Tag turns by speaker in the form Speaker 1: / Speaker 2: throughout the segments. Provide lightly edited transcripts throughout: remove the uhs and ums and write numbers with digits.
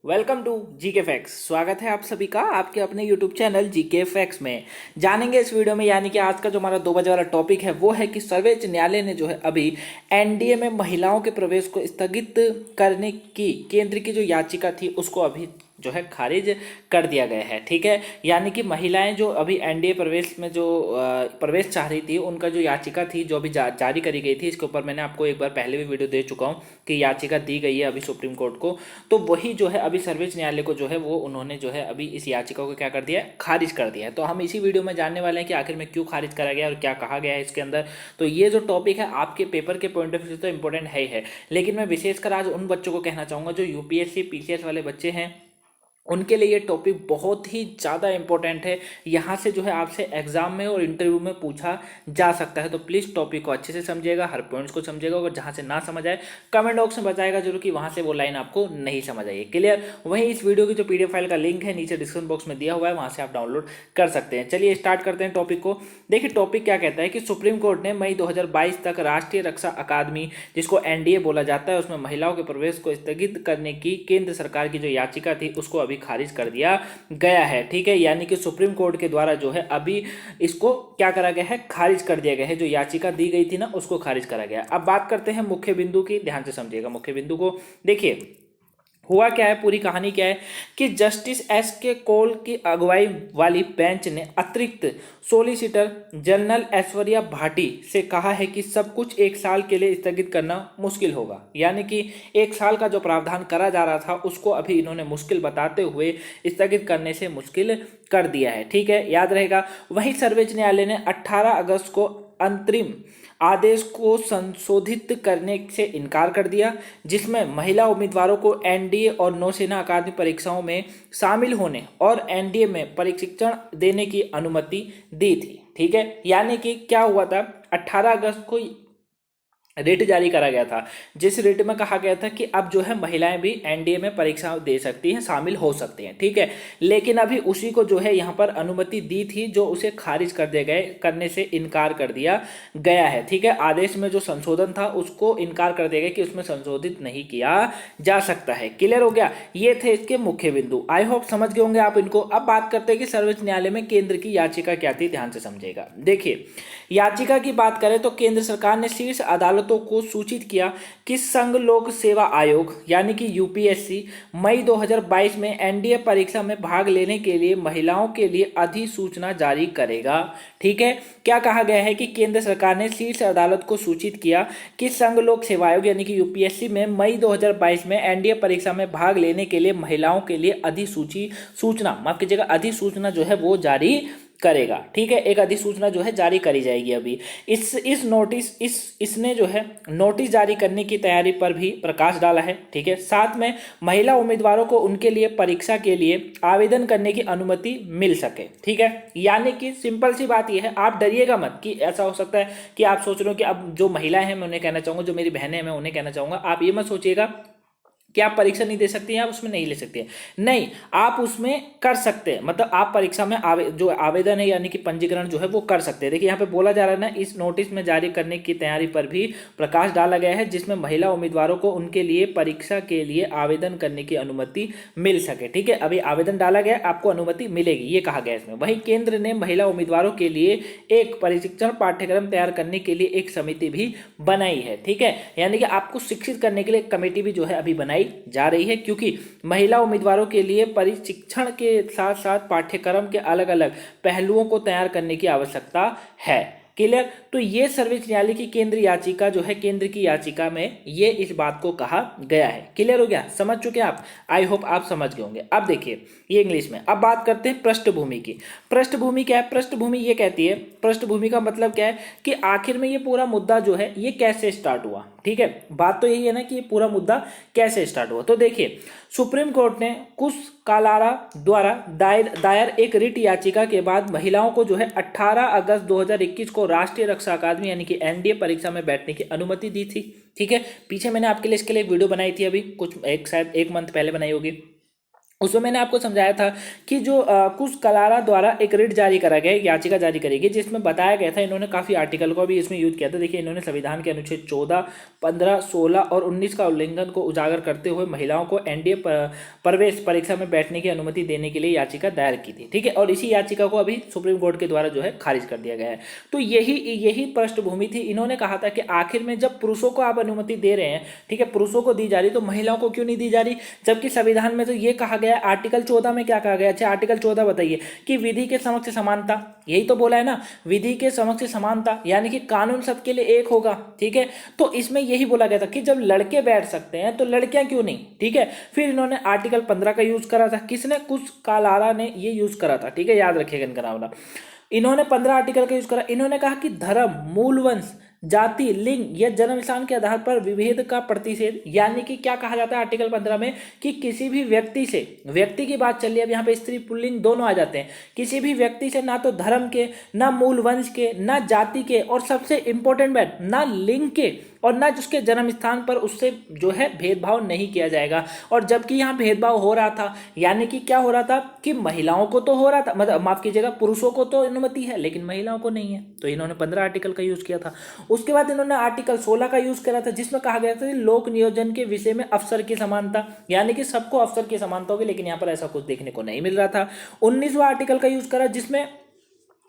Speaker 1: Welcome to GK facts. स्वागत है आप सभी का आपके अपने यूट्यूब चैनल जीके फैक्ट्स में। जानेंगे इस वीडियो में, यानी कि आज का जो हमारा 2 बजे वाला टॉपिक है वो है कि सर्वोच्च न्यायालय ने जो है अभी एनडीए में महिलाओं के प्रवेश को स्थगित करने की केंद्र की जो याचिका थी उसको अभी जो है खारिज कर दिया गया है। ठीक है, यानी कि महिलाएं जो अभी एनडीए प्रवेश में जो प्रवेश चाह रही थी, उनका जो याचिका थी जो अभी जारी करी गई थी, इसके ऊपर मैंने आपको एक बार पहले भी वीडियो दे चुका हूं कि याचिका दी गई है अभी सुप्रीम कोर्ट को। तो वही जो है अभी सर्वोच्च न्यायालय को जो है वो उन्होंने जो है अभी इस याचिका को क्या कर दिया है, खारिज कर दिया है। तो हम इसी वीडियो में जानने वाले हैं कि आखिर में क्यों खारिज करा गया और क्या कहा गया है इसके अंदर। तो ये जो टॉपिक है आपके पेपर के पॉइंट ऑफ व्यू से तो इंपॉर्टेंट है ही है, लेकिन मैं विशेषकर आज उन बच्चों को कहना चाहूँगा जो यूपीएससी पीसीएस वाले बच्चे हैं, उनके लिए ये टॉपिक बहुत ही ज़्यादा इंपॉर्टेंट है। यहाँ से जो है आपसे एग्जाम में और इंटरव्यू में पूछा जा सकता है। तो प्लीज़ टॉपिक को अच्छे से समझिएगा, हर पॉइंट्स को समझिएगा, और जहाँ से ना समझ आए कमेंट बॉक्स में बताएगा जरूर कि वहाँ से वो लाइन आपको नहीं समझ आई। क्लियर? वहीं इस वीडियो की जो पीडीएफ फाइल का लिंक है नीचे डिस्क्रिप्शन बॉक्स में दिया हुआ है, वहाँ से आप डाउनलोड कर सकते हैं। चलिए स्टार्ट करते हैं टॉपिक को। देखिए टॉपिक क्या कहता है कि सुप्रीम कोर्ट ने मई 2022 तक राष्ट्रीय रक्षा अकादमी, जिसको एनडीए बोला जाता है, उसमें महिलाओं के प्रवेश को स्थगित करने की केंद्र सरकार की जो याचिका थी उसको अभी खारिज कर दिया गया है। ठीक है, यानी कि सुप्रीम कोर्ट के द्वारा जो है अभी इसको क्या करा गया है, खारिज कर दिया गया है। जो याचिका दी गई थी ना उसको खारिज करा गया। अब बात करते हैं मुख्य बिंदु की, ध्यान से समझिएगा मुख्य बिंदु को। देखिए हुआ क्या है, पूरी कहानी क्या है कि जस्टिस एस के कौल की अगुवाई वाली बेंच ने अतिरिक्त सोलिसिटर जनरल ऐश्वर्या भाटी से कहा है कि सब कुछ 1 साल के लिए स्थगित करना मुश्किल होगा। यानी कि 1 साल का जो प्रावधान करा जा रहा था उसको अभी इन्होंने मुश्किल बताते हुए स्थगित करने से मुश्किल कर दिया है। ठीक है, याद रहेगा। वहीं सर्वोच्च न्यायालय ने 18 अगस्त को अंतरिम आदेश को संशोधित करने से इनकार कर दिया, जिसमें महिला उम्मीदवारों को एनडीए और नौसेना अकादमी परीक्षाओं में शामिल होने और एनडीए में प्रशिक्षण देने की अनुमति दी थी। ठीक है, यानी कि क्या हुआ था, 18 अगस्त को रिट जारी करा गया था, जिस रिट में कहा गया था कि अब जो है महिलाएं भी एनडीए में परीक्षा दे सकती हैं, शामिल हो सकती हैं। ठीक है, लेकिन अभी उसी को जो है यहाँ पर अनुमति दी थी, जो उसे खारिज कर दिया गया, करने से इनकार कर दिया गया है। ठीक है, आदेश में जो संशोधन था उसको इनकार कर दिया गया कि उसमें संशोधित नहीं किया जा सकता है। क्लियर हो गया? ये थे इसके मुख्य बिंदु। आई होप समझ गए होंगे आप इनको। अब बात करते हैं कि सर्वोच्च न्यायालय में केंद्र की याचिका क्या थी, ध्यान से समझिएगा। देखिए याचिका की बात करें तो केंद्र सरकार ने शीर्ष अदालतों को सूचित किया कि संघ लोक सेवा आयोग यानी कि यूपीएससी मई 2022 में एनडीए परीक्षा में भाग लेने के लिए महिलाओं के लिए अधिसूचना जारी करेगा। ठीक है, क्या कहा गया है कि केंद्र सरकार ने शीर्ष अदालत को सूचित किया कि संघ लोक सेवा आयोग यानी कि यूपीएससी में मई 2022 में एनडीए परीक्षा में भाग लेने के लिए महिलाओं के लिए अधिसूचना जो है वो जारी करेगा। ठीक है, एक अधिसूचना जो है जारी करी जाएगी अभी। इसने जो है नोटिस जारी करने की तैयारी पर भी प्रकाश डाला है। ठीक है, साथ में महिला उम्मीदवारों को उनके लिए परीक्षा के लिए आवेदन करने की अनुमति मिल सके। ठीक है, यानी कि सिंपल सी बात यह है, आप डरिएगा मत कि ऐसा हो सकता है कि आप सोच रहे हो कि अब जो महिलाएं हैं मैं उन्हें कहना चाहूंगा, जो मेरी बहनें हैं मैं उन्हें कहना चाहूंगा, आप ये मत सोचिएगा कि आप परीक्षा नहीं दे सकती हैं, आप उसमें नहीं ले सकती हैं। नहीं, आप उसमें कर सकते हैं, मतलब आप परीक्षा में जो आवेदन है यानी कि पंजीकरण जो है वो कर सकते हैं। देखिए यहाँ पे बोला जा रहा है ना, इस नोटिस में जारी करने की तैयारी पर भी प्रकाश डाला गया है, जिसमें महिला उम्मीदवारों को उनके लिए परीक्षा के लिए आवेदन करने की अनुमति मिल सके। ठीक है, अभी आवेदन डाला गया, आपको अनुमति मिलेगी, ये कहा गया इसमें। वहीं केंद्र ने महिला उम्मीदवारों के लिए एक प्रशिक्षण पाठ्यक्रम तैयार करने के लिए एक समिति भी बनाई है। ठीक है, यानी कि आपको शिक्षित करने के लिए कमेटी भी जो है अभी बनाई जा रही है, क्योंकि महिला उम्मीदवारों के लिए प्रशिक्षण के साथ साथ पाठ्यक्रम के अलग अलग पहलुओं को तैयार करने की आवश्यकता है। क्लियर? तो ये सर्वोच्च न्यायालय की केंद्र याचिका जो है, केंद्र की याचिका में ये इस बात को कहा गया है। क्लियर हो गया? समझ चुके आप? आई होप आप समझ गए होंगे। अब देखिए ये इंग्लिश में। अब बात करते हैं पृष्ठभूमि की। पृष्ठभूमि क्या है? पृष्ठभूमि ये कहती है, पृष्ठभूमि का मतलब क्या है कि आखिर में ये पूरा मुद्दा जो है ये कैसे स्टार्ट हुआ। ठीक है, बात तो यही है ना कि ये पूरा मुद्दा कैसे स्टार्ट हुआ। तो देखिए सुप्रीम कोर्ट ने कुश कालारा द्वारा दायर एक रिट याचिका के बाद महिलाओं को जो है 18 अगस्त 2021 को राष्ट्रीय रक्षा अकादमी यानी कि एनडीए परीक्षा में बैठने की अनुमति दी थी। ठीक है, पीछे मैंने आपके लिए इसके लिए एक वीडियो बनाई थी, अभी कुछ शायद 1 मंथ पहले बनाई होगी। उसमें मैंने आपको समझाया था कि जो कुछ कलारा द्वारा एक रिट जारी करा गया, एक याचिका जारी करी गई, जिसमें बताया गया था, इन्होंने काफ़ी आर्टिकल को भी इसमें यूज किया था। देखिए, इन्होंने संविधान के अनुच्छेद 14, 15, 16 और 19 का उल्लंघन को उजागर करते हुए महिलाओं को एनडीए प्रवेश परीक्षा में बैठने की अनुमति देने के लिए याचिका दायर की थी। ठीक है, और इसी याचिका को अभी सुप्रीम कोर्ट के द्वारा जो है खारिज कर दिया गया है। तो यही पृष्ठभूमि थी। इन्होंने कहा था कि आखिर में जब पुरुषों को आप अनुमति दे रहे हैं, ठीक है, पुरुषों को दी जा रही, तो महिलाओं को क्यों नहीं दी जा रही, जबकि संविधान में तो ये कहा गया, आर्टिकल 14 में क्या कहा गया। अच्छा, आर्टिकल 14 बताइए कि विधि के समक्ष समानता, यही तो बोला है ना, विधि के समक्ष समानता, यानी कि कानून सबके लिए एक होगा। ठीक है, तो इसमें यही बोला गया था कि जब लड़के बैठ सकते हैं तो लड़कियां क्यों नहीं। ठीक है, फिर इन्होंने आर्टिकल 15 का यूज करा था। किसने, कुछ कालारा ने ये यूज करा था। ठीक है, याद रखिएगा इनका नाम। इन्होंने 15 आर्टिकल का यूज करा। इन्होंने कहा कि धर्म, मूल वंश, जाति, लिंग या जन्म स्थान के आधार पर विभेद का प्रतिषेध, यानी कि क्या कहा जाता है आर्टिकल 15 में कि किसी भी व्यक्ति से, व्यक्ति की बात चल रही है, अब यहाँ पे स्त्री पुल्लिंग दोनों आ जाते हैं, किसी भी व्यक्ति से ना तो धर्म के, ना मूल वंश के, ना जाति के, और सबसे इंपॉर्टेंट बात, ना लिंग के, और ना जिसके जन्म स्थान पर उससे जो है भेदभाव नहीं किया जाएगा। और जबकि यहाँ भेदभाव हो रहा था, यानी कि क्या हो रहा था कि महिलाओं को तो हो रहा था, मतलब माफ कीजिएगा, पुरुषों को तो अनुमति है लेकिन महिलाओं को नहीं है। तो इन्होंने 15 आर्टिकल का यूज किया था। उसके बाद इन्होंने आर्टिकल 16 का यूज करा था, जिसमें कहा गया था लोक नियोजन के विषय में अफसर की समानता, यानी कि सबको अफसर की समानता होगी, लेकिन यहाँ पर ऐसा कुछ देखने को नहीं मिल रहा था। 19वां आर्टिकल का यूज करा, जिसमें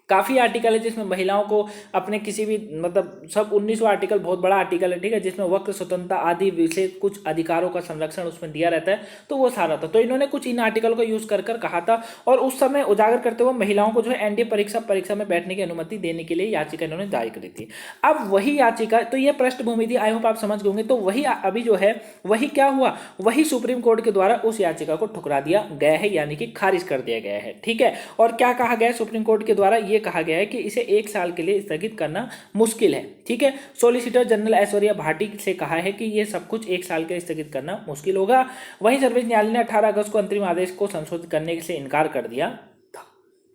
Speaker 1: काफ़ी आर्टिकल है, जिसमें महिलाओं को अपने किसी भी, मतलब सब 19वां आर्टिकल बहुत बड़ा आर्टिकल है। ठीक है, जिसमें वक्र स्वतंत्रता आदि विशेष कुछ अधिकारों का संरक्षण उसमें दिया रहता है, तो वो सारा था। तो इन्होंने कुछ इन आर्टिकल को यूज कर कहा था, और उस समय उजागर करते हुए महिलाओं को जो है एनडीए परीक्षा में बैठने की अनुमति देने के लिए याचिका इन्होंने दायर करी थी। अब वही याचिका, तो ये पृष्ठभूमि थी, आई होप आप समझ गए होंगे। तो वही अभी जो है, वही क्या हुआ, वही सुप्रीम कोर्ट के द्वारा उस याचिका को ठुकरा दिया गया है, यानी कि खारिज कर दिया गया है। ठीक है, और क्या कहा गया है सुप्रीम कोर्ट के द्वारा, ये कहा गया है कि इसे 1 साल के लिए स्थगित करना मुश्किल है। ठीक है, सॉलिसिटर जनरल ऐश्वर्या भाटी से कहा है कि यह सब कुछ 1 साल के लिए स्थगित करना मुश्किल होगा। वहीं सर्वोच्च न्यायालय ने 18 अगस्त को अंतरिम आदेश को संशोधित करने से इनकार कर दिया था।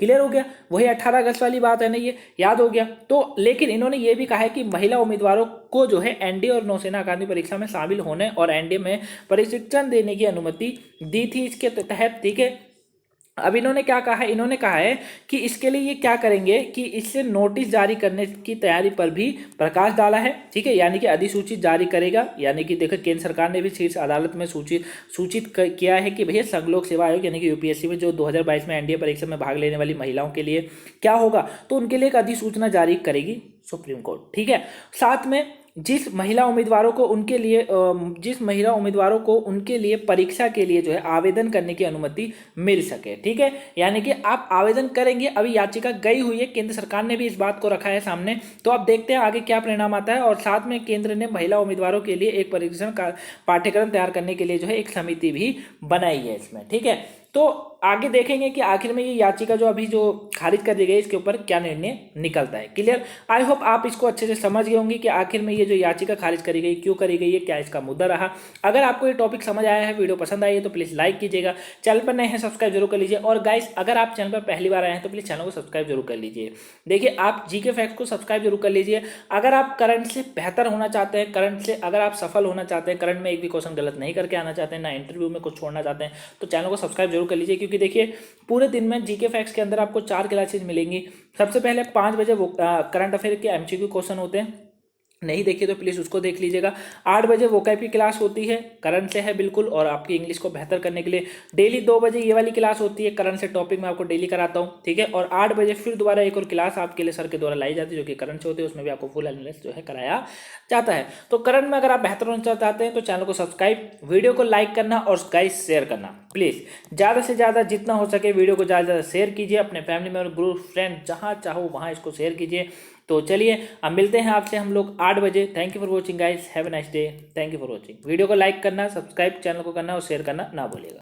Speaker 1: क्लियर हो गया, वही 18 अगस्त वाली बात है ना, ये याद हो गया। तो लेकिन इन्होंने ये भी कहा है कि महिला उम्मीदवारों को जो है एनडीए और नौसेना अकादमी परीक्षा में शामिल होने और एनडीए में प्रशिक्षण देने की अनुमति दी थी इसके तहत। ठीक है, अब इन्होंने क्या कहा है, इन्होंने कहा है कि इसके लिए ये क्या करेंगे कि इससे नोटिस जारी करने की तैयारी पर भी प्रकाश डाला है। ठीक है, यानी कि अधिसूचित जारी करेगा, यानी कि देखो केंद्र सरकार ने भी शीर्ष अदालत में सूचित किया है कि भैया संघ लोक सेवा आयोग यानी कि यूपीएससी में जो 2022 में एनडीए परीक्षा में भाग लेने वाली महिलाओं के लिए क्या होगा, तो उनके लिए एक अधिसूचना जारी करेगी सुप्रीम कोर्ट। ठीक है, साथ में जिस महिला उम्मीदवारों को उनके लिए परीक्षा के लिए जो है आवेदन करने की अनुमति मिल सके। ठीक है, यानी कि आप आवेदन करेंगे। अभी याचिका गई हुई है, केंद्र सरकार ने भी इस बात को रखा है सामने, तो अब देखते हैं आगे क्या परिणाम आता है। और साथ में केंद्र ने महिला उम्मीदवारों के लिए एक परीक्षण का पाठ्यक्रम तैयार करने के लिए जो है एक समिति भी बनाई है इसमें। ठीक है, तो आगे देखेंगे कि आखिर में ये याचिका जो खारिज कर दी गई, इसके ऊपर क्या निर्णय निकलता है। क्लियर, आई होप आप इसको अच्छे से समझ गए होंगे कि आखिर में ये जो याचिका खारिज करी गई, क्यों करी गई है, क्या इसका मुद्दा रहा। अगर आपको ये टॉपिक समझ आया है, वीडियो पसंद आई है, तो प्लीज़ लाइक कीजिएगा। चैनल पर नए हैं सब्सक्राइब जरूर कर लीजिए। और गाइस, अगर आप चैनल पर पहली बार आए हैं तो प्लीज़ चैनल को सब्सक्राइब जरूर कर लीजिए। देखिए, आप जीके फैक्ट्स को सब्सक्राइब जरूर कर लीजिए। अगर आप करंट से बेहतर होना चाहते हैं, करंट से अगर आप सफल होना चाहते हैं, करंट में एक भी क्वेश्चन गलत नहीं करके आना चाहते हैं, ना इंटरव्यू में कुछ छोड़ना चाहते हैं, तो चैनल को सब्सक्राइब जरूर कर लीजिए। क्योंकि देखिए, पूरे दिन में जीके फैक्ट्स के अंदर आपको 4 क्लासेज मिलेंगी। सबसे पहले 5 बजे वो करंट अफेयर के एमसीक्यू क्वेश्चन होते हैं, नहीं देखिए तो प्लीज़ उसको देख लीजिएगा। 8 बजे वोकैब की क्लास होती है, करंट से है बिल्कुल, और आपकी इंग्लिश को बेहतर करने के लिए डेली 2 बजे ये वाली क्लास होती है, करंट से टॉपिक मैं आपको डेली कराता हूँ। ठीक है, और 8 बजे फिर दोबारा एक और क्लास आपके लिए सर के द्वारा लाई जाती है, जो कि करंट से होती है, उसमें भी आपको फुल एनालिसिस जो है कराया जाता है। तो करंट में अगर आप बेहतर होना चाहते हैं तो चैनल को सब्सक्राइब, वीडियो को लाइक करना और गाइस शेयर करना प्लीज़। ज़्यादा से ज़्यादा जितना हो सके वीडियो को ज़्यादा से ज़्यादा शेयर कीजिए, अपने फैमिली मेंबर, ग्रुप, फ्रेंड, जहाँ चाहो वहाँ इसको शेयर कीजिए। तो चलिए, अब मिलते हैं आपसे हम लोग 8 बजे। Thank you for watching guys, have a nice day, thank you for watching. Video को लाइक करना, सब्सक्राइब चैनल को करना और शेयर करना ना भूलिएगा।